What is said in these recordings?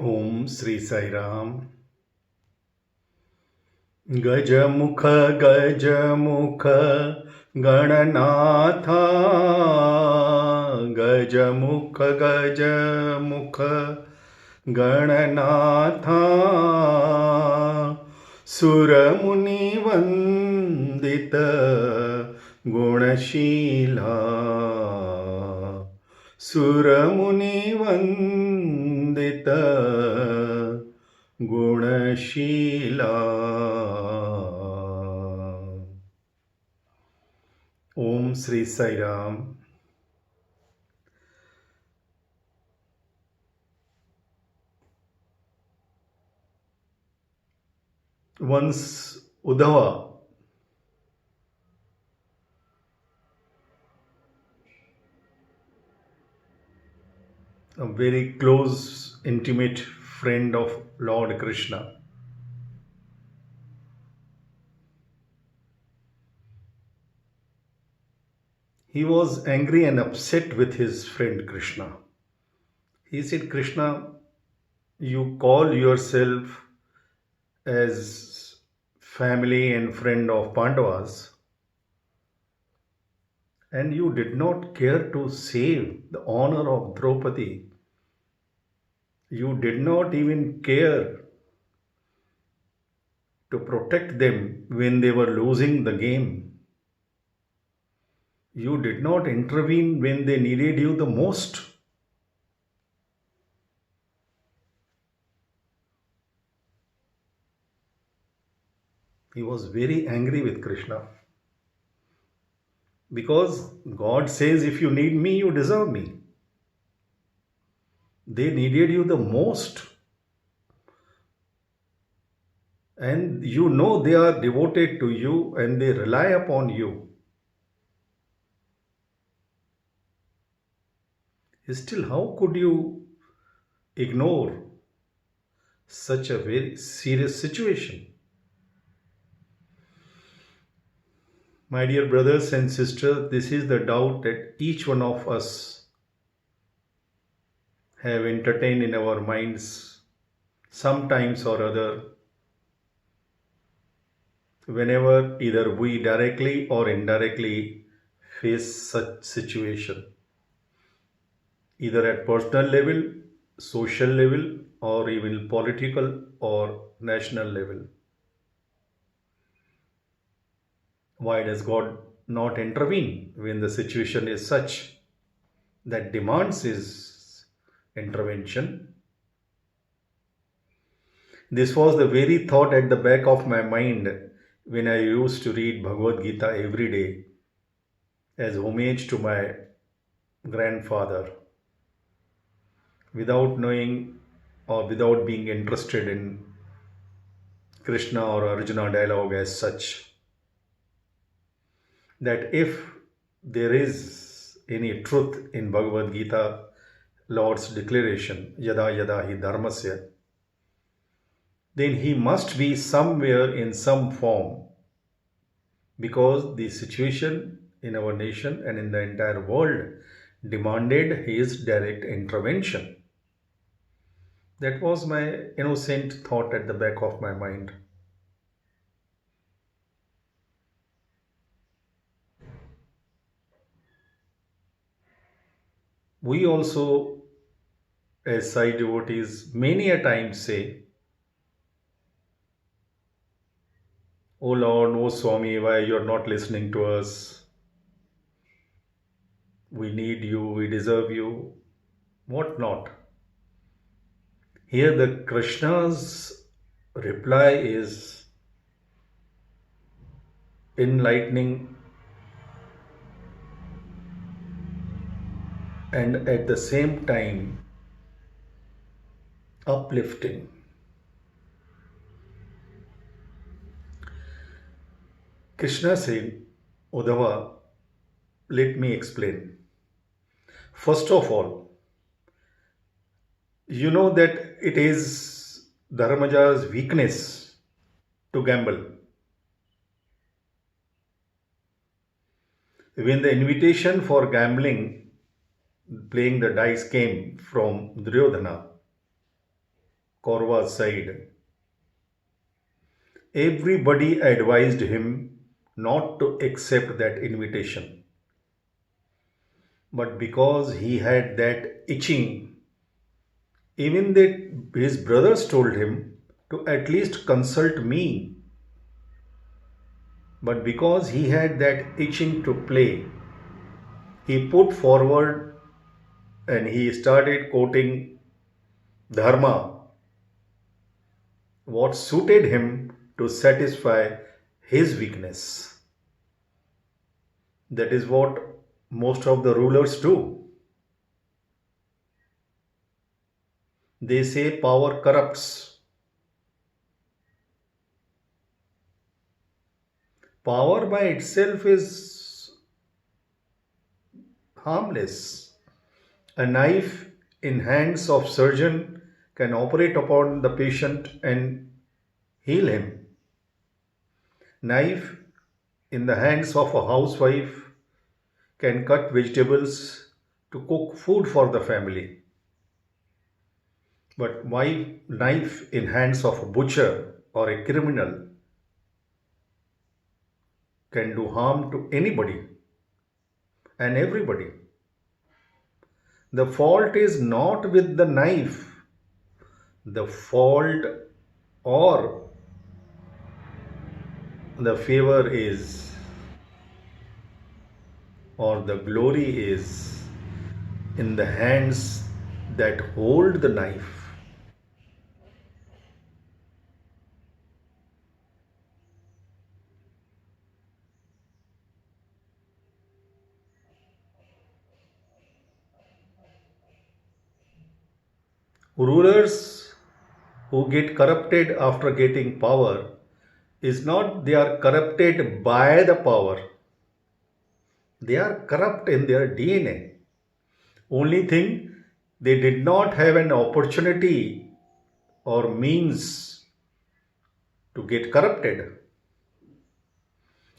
Om Shri Sai Ram. गजमुख गजमुख Gananatha, गजमुख गजमुख Gananatha, सुरमुनिवंदित गुणशीला, सुरमुनिवंदित गुणशीला। Om Shri Sai Ram. Once Uddhava, a very close, intimate friend of Lord Krishna, he was angry and upset with his friend Krishna. He said, Krishna, you call yourself as family and friend of Pandavas, and you did not care to save the honor of Draupadi. You did not even care to protect them when they were losing the game. You did not intervene when they needed you the most. He was very angry with Krishna because God says, if you need me, you deserve me. They needed you the most, and you know they are devoted to you and they rely upon you. Still, how could you ignore such a very serious situation? My dear brothers and sisters, this is the doubt that each one of us have entertained in our minds sometimes or other, whenever either we directly or indirectly face such situation, either at personal level, social level, or even political or national level. Why does God not intervene when the situation is such that demands his intervention? This was the very thought at the back of my mind when I used to read Bhagavad Gita every day as homage to my grandfather, without knowing or without being interested in Krishna or Arjuna dialogue as such. That if there is any truth in Bhagavad Gita, Lord's declaration, Yada Yada Hi Dharmasya, then he must be somewhere in some form, because the situation in our nation and in the entire world demanded his direct intervention. That was my innocent thought at the back of my mind. We also, as Sai devotees, many a time say, Oh Lord, oh Swami, why you're not listening to us? We need you, we deserve you, what not? Here the Krishna's reply is enlightening and at the same time uplifting. Krishna said, Uddhava, let me explain. First of all, you know that it is Dharmaja's weakness to gamble. When the invitation for gambling, playing the dice came from Duryodhana, Kaurva's side, everybody advised him not to accept that invitation. But because he had that itching, even that his brothers told him to at least consult me. But because he had that itching to play, he put forward and he started quoting Dharma, what suited him to satisfy his weakness. That is what most of the rulers do. They say power corrupts. Power by itself is harmless. A knife in hands of surgeon can operate upon the patient and heal him. Knife in the hands of a housewife can cut vegetables to cook food for the family. But why knife in hands of a butcher or a criminal can do harm to anybody and everybody. The fault is not with the knife. The fault or the favor is, or the glory is in the hands that hold the knife. Rulers who get corrupted after getting power is not they are corrupted by the power. They are corrupt in their DNA. Only thing, they did not have an opportunity or means to get corrupted.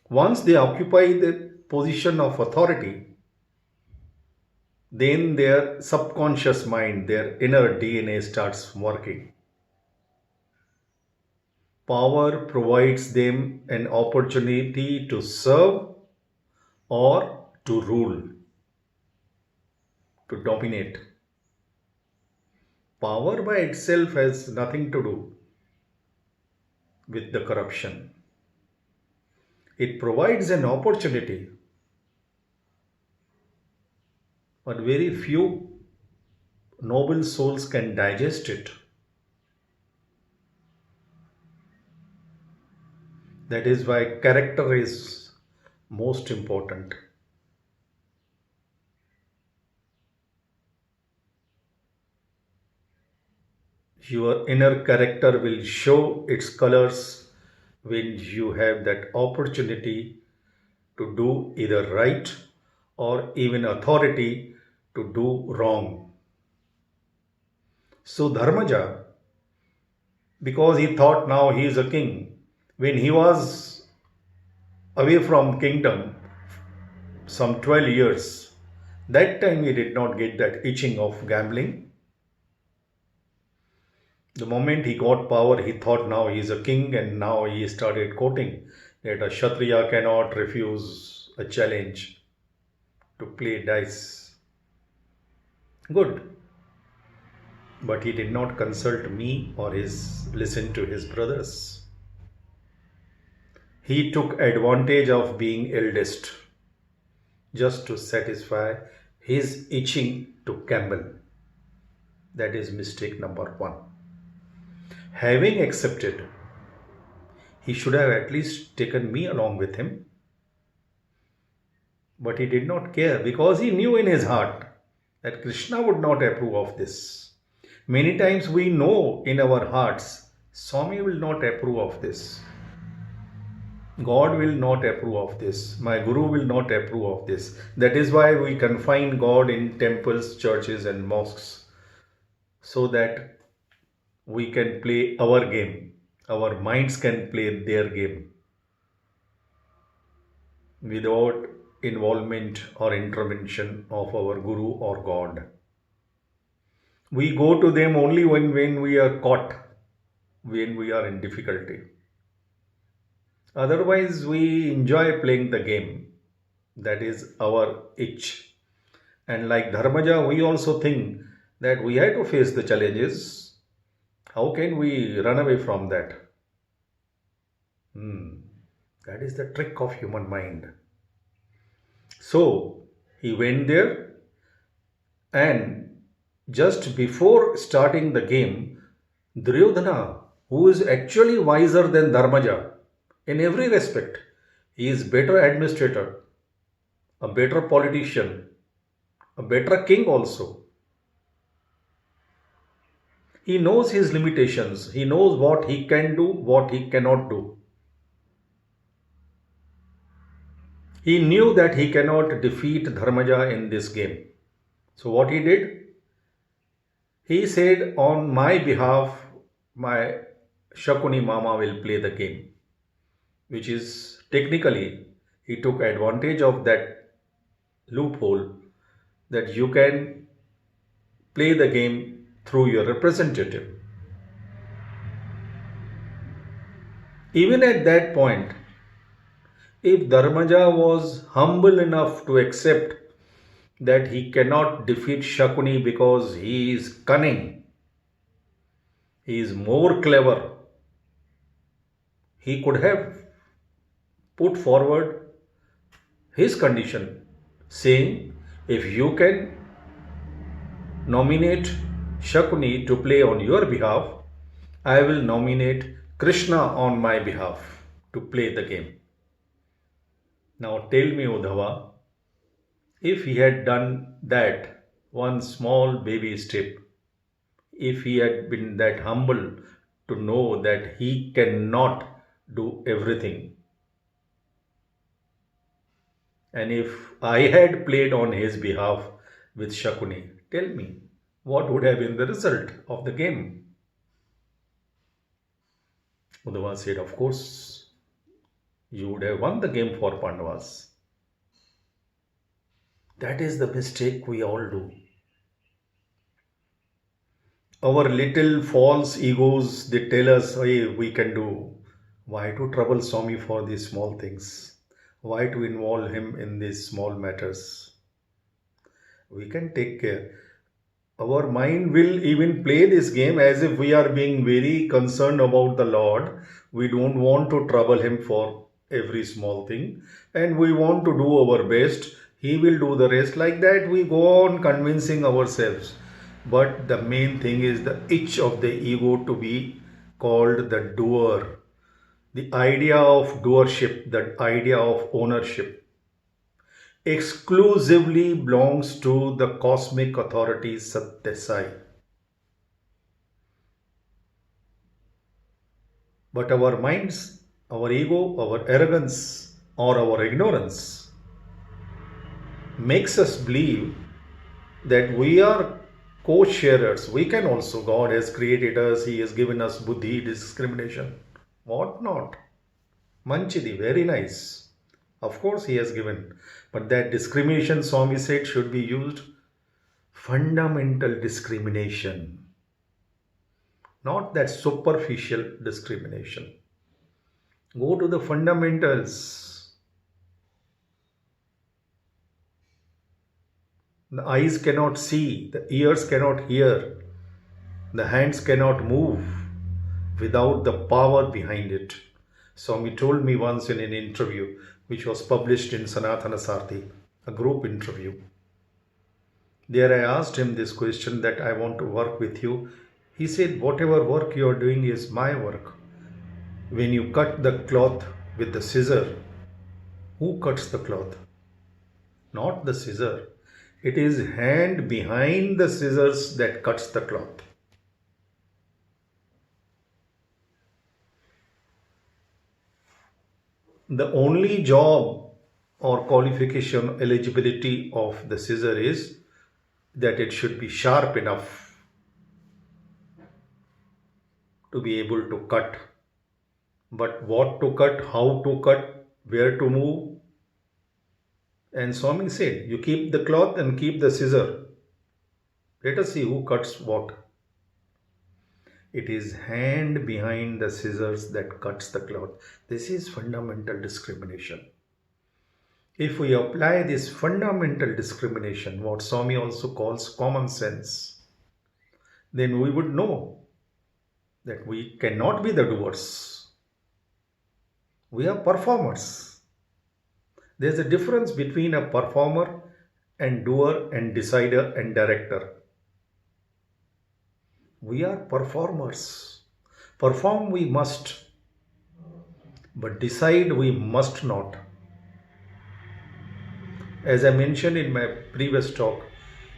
Once they occupy the position of authority, then their subconscious mind, their inner DNA starts working. Power provides them an opportunity to serve or to rule, to dominate. Power by itself has nothing to do with the corruption. It provides an opportunity, but very few noble souls can digest it. That is why character is most important. Your inner character will show its colors when you have that opportunity to do either right or even authority to do wrong. So Dharmaja, because he thought now he is a king, when he was away from kingdom some 12 years, that time he did not get that itching of gambling. The moment he got power, he thought now he is a king, and now he started quoting that a Kshatriya cannot refuse a challenge to play dice. Good. But he did not consult me or listen to his brothers. He took advantage of being eldest just to satisfy his itching to gamble. That is mistake number one. Having accepted, he should have at least taken me along with him. But he did not care because he knew in his heart that Krishna would not approve of this. Many times we know in our hearts, Swami will not approve of this. God will not approve of this. My Guru will not approve of this. That is why we confine God in temples, churches, and mosques, so that we can play our game. Our minds can play their game without involvement or intervention of our Guru or God. We go to them only when we are caught, when we are in difficulty. Otherwise, we enjoy playing the game. That is our itch. And like Dharmaja, we also think that we have to face the challenges. How can we run away from that? Hmm. That is the trick of human mind. So he went there, and just before starting the game, Duryodhana, who is actually wiser than Dharmaja in every respect, he is better administrator, a better politician, a better king also. He knows his limitations. He knows what he can do, what he cannot do. He knew that he cannot defeat Dharmaja in this game. So what he did? He said, on my behalf, my Shakuni Mama will play the game, which is technically he took advantage of that loophole that you can play the game through your representative. Even at that point, if Dharmaja was humble enough to accept that he cannot defeat Shakuni because he is cunning, he is more clever, he could have put forward his condition saying, if you can nominate Shakuni to play on your behalf, I will nominate Krishna on my behalf to play the game. Now tell me, Uddhava, if he had done that one small baby step, if he had been that humble to know that he cannot do everything, and if I had played on his behalf with Shakuni, tell me, what would have been the result of the game? Uddhava said, of course, you would have won the game for Pandavas. That is the mistake we all do. Our little false egos, they tell us, hey, we can do. Why to trouble Swami for these small things? Why to involve him in these small matters? We can take care. Our mind will even play this game as if we are being very concerned about the Lord. We don't want to trouble him for every small thing, and we want to do our best. He will do the rest. Like that, we go on convincing ourselves. But the main thing is the itch of the ego to be called the doer. The idea of doership, the idea of ownership, exclusively belongs to the cosmic authority Satya Sai. But our minds, our ego, our arrogance, or our ignorance makes us believe that we are co-sharers. We can also, God has created us, He has given us buddhi, discrimination. What not? Manchidi, very nice. Of course, He has given. But that discrimination, Swami said, should be used fundamental discrimination, not that superficial discrimination. Go to the fundamentals. The eyes cannot see, the ears cannot hear, the hands cannot move without the power behind it. Swami told me once in an interview which was published in Sanatana Sarthi, a group interview. There I asked him this question that I want to work with you. He said, whatever work you are doing is my work. When you cut the cloth with the scissor, who cuts the cloth? Not the scissor. It is hand behind the scissors that cuts the cloth. The only job or qualification eligibility of the scissor is that it should be sharp enough to be able to cut. But what to cut, how to cut, where to move. And Swami said, you keep the cloth and keep the scissor. Let us see who cuts what. It is hand behind the scissors that cuts the cloth. This is fundamental discrimination. If we apply this fundamental discrimination, what Swami also calls common sense, then we would know that we cannot be the doers. We are performers. There's a difference between a performer and doer and decider and director. We are performers. Perform we must, but decide we must not. As I mentioned in my previous talk,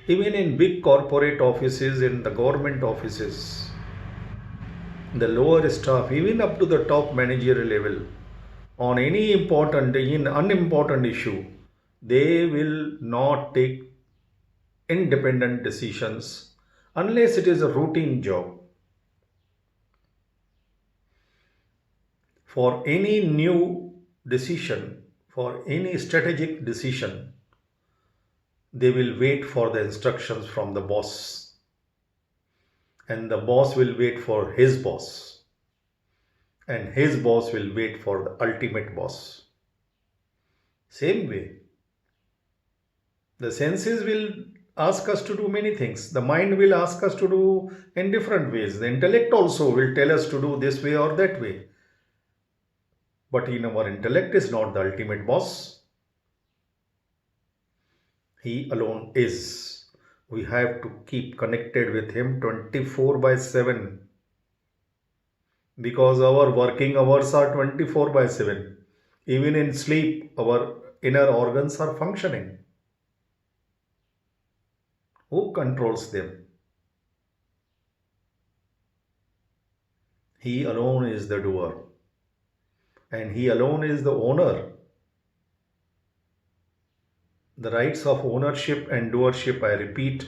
even in big corporate offices, in the government offices, the lower staff, even up to the top managerial level, on any important, unimportant issue, they will not take independent decisions unless it is a routine job. For any new decision, for any strategic decision, they will wait for the instructions from the boss, and the boss will wait for his boss, and his boss will wait for the ultimate boss. Same way, the senses will ask us to do many things. The mind will ask us to do in different ways. The intellect also will tell us to do this way or that way. But our intellect is not the ultimate boss. He alone is. We have to keep connected with him 24/7. Because our working hours are 24/7. Even in sleep, our inner organs are functioning. Who controls them? He alone is the doer. And he alone is the owner. The rights of ownership and doership, I repeat,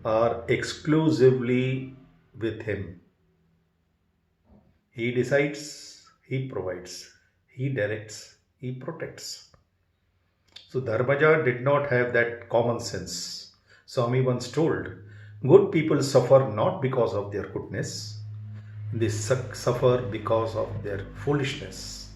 are exclusively with him. He decides, he provides, he directs, he protects. So Dharmaja did not have that common sense. Swami once told, good people suffer not because of their goodness, they suffer because of their foolishness.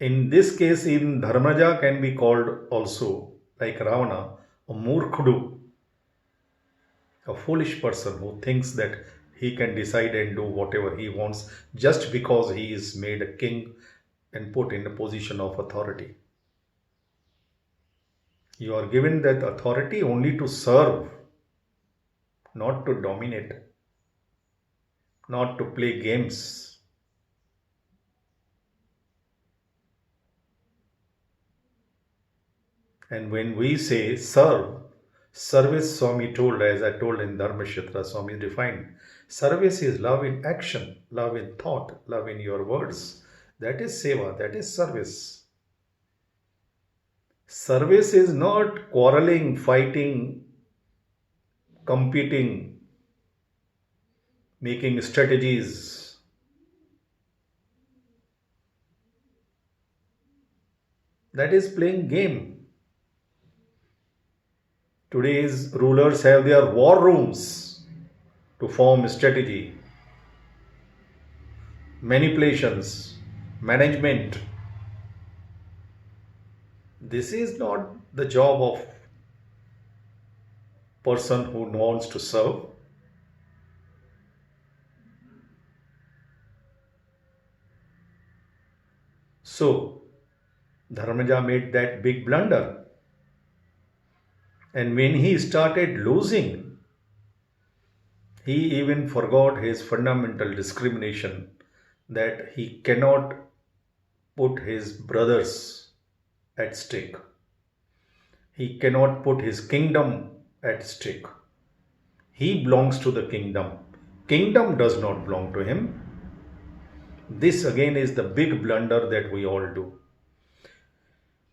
In this case, even Dharmaja can be called also, like Ravana, a Murkhudu, a foolish person who thinks that he can decide and do whatever he wants just because he is made a king and put in a position of authority. You are given that authority only to serve, not to dominate, not to play games. And when we say serve, service, Swami told, as I told in Dharmashatra, Swami defined, service is love in action, love in thought, love in your words. That is seva, that is service. Service is not quarreling, fighting, competing, making strategies. That is playing game. Today's rulers have their war rooms to form strategy, manipulations, management. This is not the job of person who wants to serve. So, Dharmaja made that big blunder. And when he started losing, he even forgot his fundamental discrimination that he cannot put his brothers at stake. He cannot put his kingdom at stake. He belongs to the kingdom. Kingdom does not belong to him. This again is the big blunder that we all do.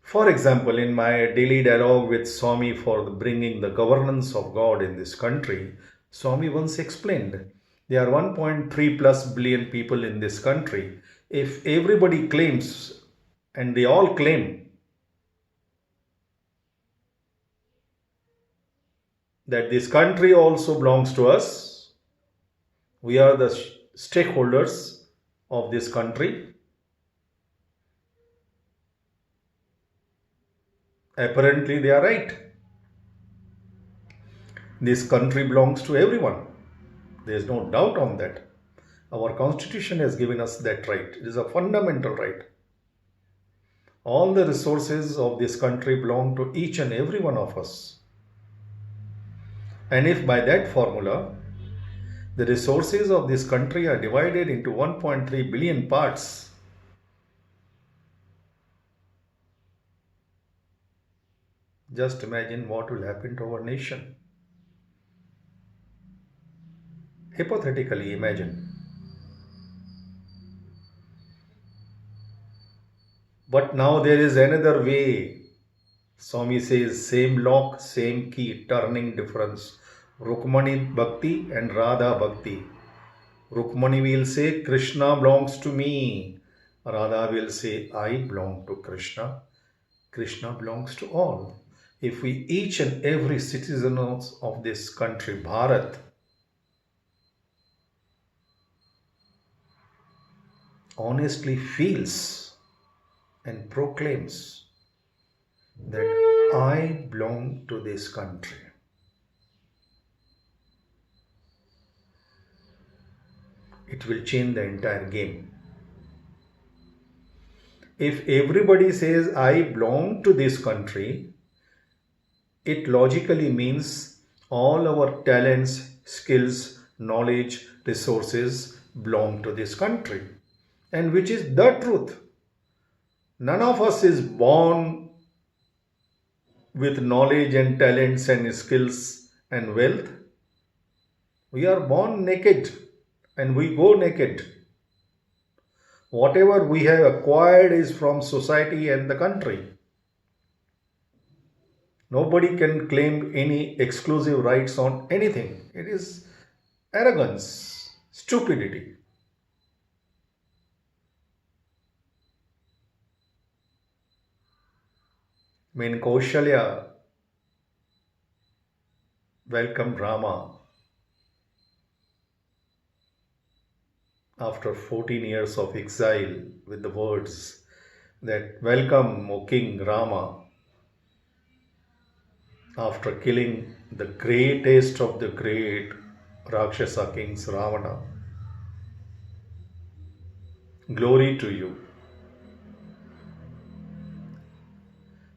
For example, in my daily dialogue with Swami for bringing the governance of God in this country, Swami once explained, there are 1.3 plus billion people in this country. If everybody claims, and they all claim, that this country also belongs to us. We are the stakeholders of this country. Apparently, they are right. This country belongs to everyone. There is no doubt on that. Our constitution has given us that right. It is a fundamental right. All the resources of this country belong to each and every one of us. And if by that formula, the resources of this country are divided into 1.3 billion parts, just imagine what will happen to our nation. Hypothetically, imagine. But now there is another way. Swami says, same lock, same key, turning difference. Rukmani Bhakti and Radha Bhakti. Rukmani will say, Krishna belongs to me. Radha will say, I belong to Krishna. Krishna belongs to all. If we, each and every citizen of this country, Bharat, honestly feels and proclaims that I belong to this country, it will change the entire game. If everybody says I belong to this country, it logically means all our talents, skills, knowledge, resources belong to this country. And which is the truth. None of us is born with knowledge and talents and skills and wealth. We are born naked and we go naked. Whatever we have acquired is from society and the country. Nobody can claim any exclusive rights on anything. It is arrogance, stupidity. When Kaushalya welcomed Rama after 14 years of exile with the words that, welcome, O King Rama, after killing the greatest of the great Rakshasa kings, Ravana. Glory to you.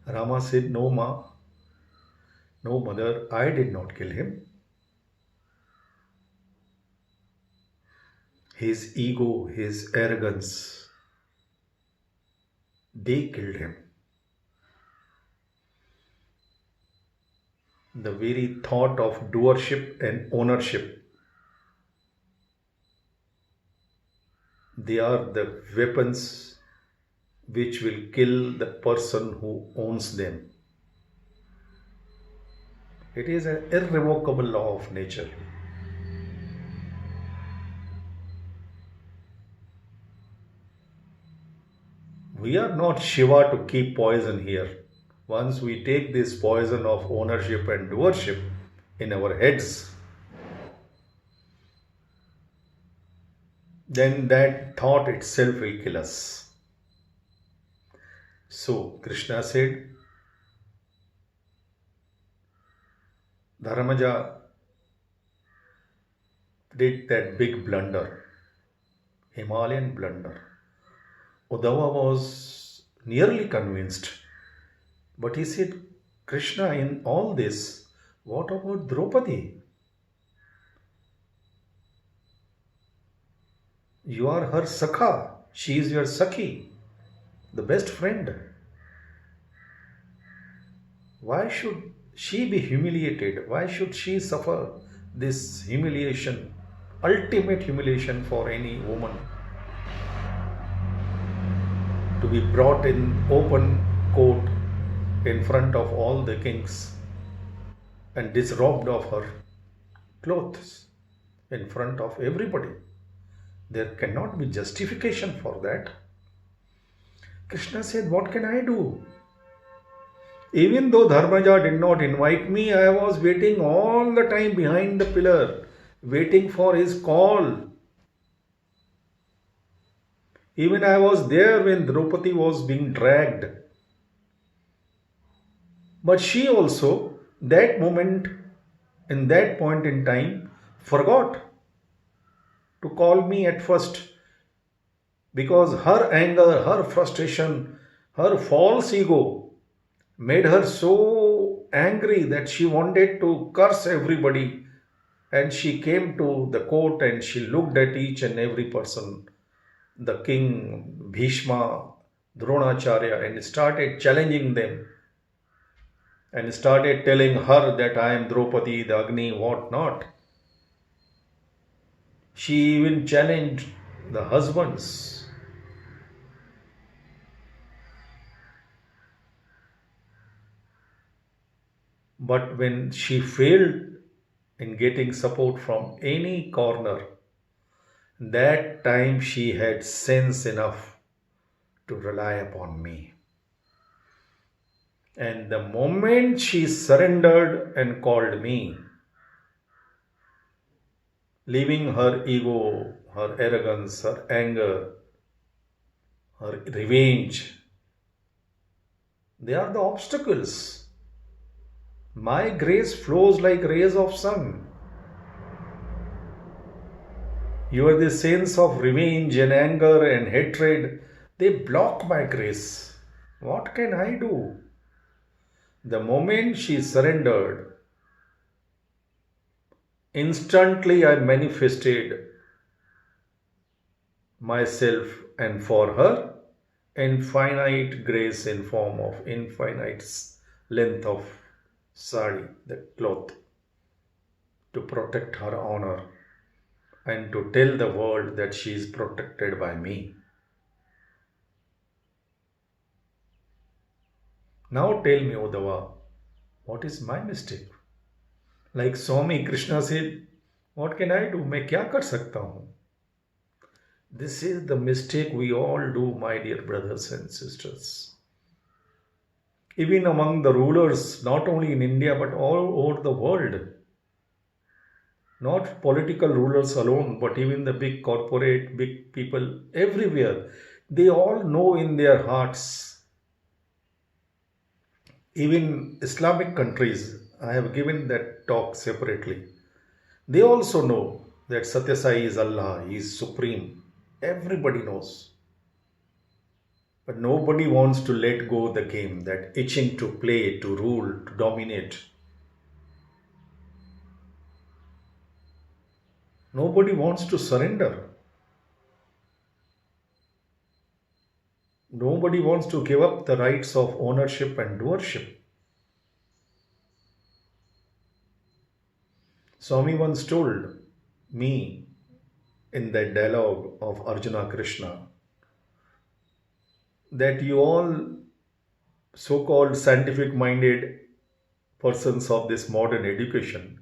Rama said, no ma, no mother, I did not kill him. His ego, his arrogance, they killed him. The very thought of doership and ownership, they are the weapons which will kill the person who owns them. It is an irrevocable law of nature. We are not Shiva to keep poison here. Once we take this poison of ownership and doership in our heads, then that thought itself will kill us. So Krishna said, Dharmaja did that big blunder, Himalayan blunder. Uddhava was nearly convinced, but he said, Krishna, in all this, what about Draupadi? You are her Sakha, she is your Sakhi, the best friend. Why should she be humiliated? Why should she suffer this humiliation, ultimate humiliation for any woman? To be brought in open court in front of all the kings and disrobed of her clothes in front of everybody. There cannot be justification for that. Krishna said, what can I do? Even though Dharmaja did not invite me, I was waiting all the time behind the pillar, waiting for his call. Even I was there when Draupadi was being dragged. But she also, that moment, in that point in time, forgot to call me at first because her anger, her frustration, her false ego made her so angry that she wanted to curse everybody. And she came to the court and she looked at each and every person, the king, Bhishma, Dronacharya, and started challenging them and started telling her that I am Draupadi, the Agni, what not. She even challenged the husbands. But when she failed in getting support from any corner, that time she had sense enough to rely upon me. And the moment she surrendered and called me, leaving her ego, her arrogance, her anger, her revenge, they are the obstacles. My grace flows like rays of sun. Your the sense of revenge and anger and hatred, they block my grace. What can I do? The moment she surrendered, instantly I manifested myself and for her infinite grace in form of infinite length of sari, the cloth, to protect her honor and to tell the world that she is protected by me. Now tell me, Uddhava, what is my mistake? Like Swami Krishna said, what can I do? मैं क्या कर सकता हूँ? This is the mistake we all do, my dear brothers and sisters. Even among the rulers, not only in India but all over the world. Not political rulers alone, but even the big corporate, big people everywhere. They all know in their hearts. Even Islamic countries, I have given that talk separately. They also know that Satya Sai is Allah, He is supreme. Everybody knows. But nobody wants to let go the game, that itching to play, to rule, to dominate. Nobody wants to surrender. Nobody wants to give up the rights of ownership and doership. Swami once told me in that dialogue of Arjuna Krishna that you all so called scientific minded persons of this modern education,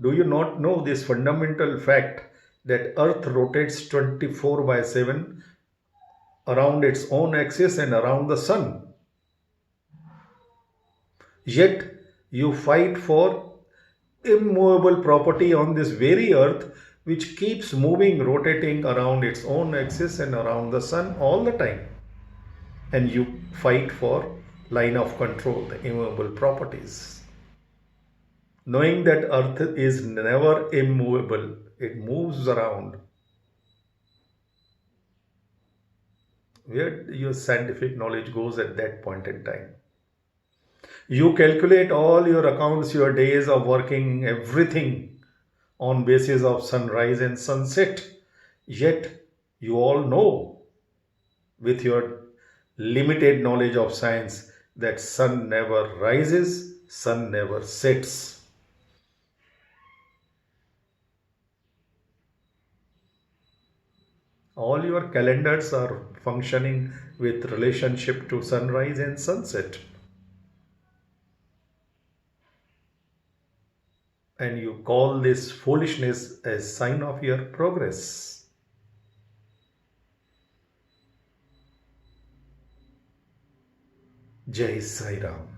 do you not know this fundamental fact that Earth rotates 24 by 7 around its own axis and around the sun? Yet you fight for immovable property on this very earth which keeps moving, rotating around its own axis and around the sun all the time. And you fight for line of control, the immovable properties. Knowing that earth is never immovable, it moves around. Where your scientific knowledge goes at that point in time? You calculate all your accounts, your days of working, everything on basis of sunrise and sunset. Yet you all know with your limited knowledge of science that sun never rises, sun never sets. All your calendars are functioning with relationship to sunrise and sunset. And you call this foolishness as sign of your progress. Jai Sai Ram.